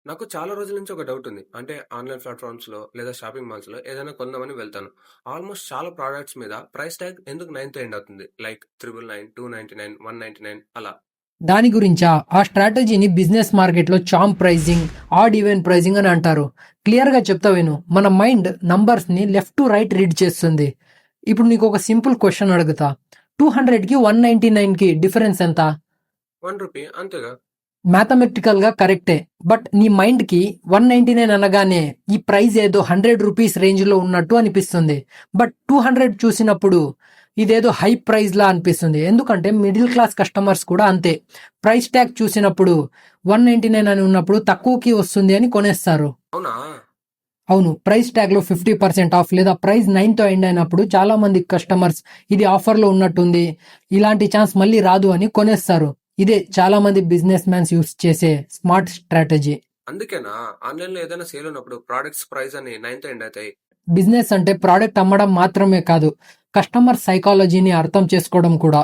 నాకు చాలా రోజుల నుంచి ఒక డౌట్ ఉంది. అంటే ఆన్‌లైన్ ప్లాట్‌ఫార్మ్స్‌లో లేదా షాపింగ్ మాల్స్‌లో ఏదైనా కొందామని వెళ్తాను. ఆల్‌మోస్ట్ చాలా ప్రొడక్ట్స్ మీద ప్రైస్ ట్యాగ్ ఎందుకు 9తో ఎండ్ అవుతుంది? లైక్ 999, 299, 199 అలా. దాని గురించా? ఆ స్ట్రాటజీని బిజినెస్ మార్కెట్లో చాంప్ ప్రైజింగ్, ఆడ్ ఈవెన్ ప్రైజింగ్ అని అంటారు. క్లియర్‌గా చెప్తా విను. మన మైండ్ నంబర్స్‌ని లెఫ్ట్ టు రైట్ రీడ్ చేస్తుంది. ఇప్పుడు నీకు ఒక సింపుల్ క్వశ్చన్ అడుగుతా. 200కి 199కి డిఫరెన్స్ ఎంత? రూ. 1 అంతేగా. మ్యాథమెటికల్‌గా కరెక్టే. బట్ నీ మైండ్‌కి 199 అనగానే ఈ ప్రైస్ ఏదో 100 రూపీస్ రేంజ్‌లో ఉన్నట్టు అనిపిస్తుంది. బట్ 200 చూసినప్పుడు ఇదేదో హై ప్రైస్‌లా అనిపిస్తుంది. ఎందుకంటే మిడిల్ క్లాస్ కస్టమర్స్ కూడా అంతే. ప్రైస్ ట్యాగ్ చూసినప్పుడు 199 అని ఉన్నప్పుడు తక్కువకి వస్తుంది అని కొనేస్తారు. అవునా? అవును. ప్రైస్ ట్యాగ్‌లో 50% ఆఫ్ లేదా ప్రైస్ 9తో ఎండ్ అయినప్పుడు చాలా మంది కస్టమర్స్ ఇది ఆఫర్‌లో ఉన్నట్టుంది. ఇలాంటి ఛాన్స్ మళ్ళీ రాదు అని కొనేస్తారు. ఇదే చాలా మంది బిజినెస్ మ్యాన్స్ యూజ్ చేసే స్మార్ట్ స్ట్రాటజీ. అందుకేనా ఆన్‌లైన్‌లో ఏదైనా సేల్ ఉన్నప్పుడు ప్రొడక్ట్స్ ప్రైస్ అని 9తో ఎండ్ అవుతాయి? బిజినెస్ అంటే ప్రోడక్ట్ అమ్మడం మాత్రమే కాదు, కస్టమర్ సైకాలజీని అర్థం చేసుకోవడం కూడా.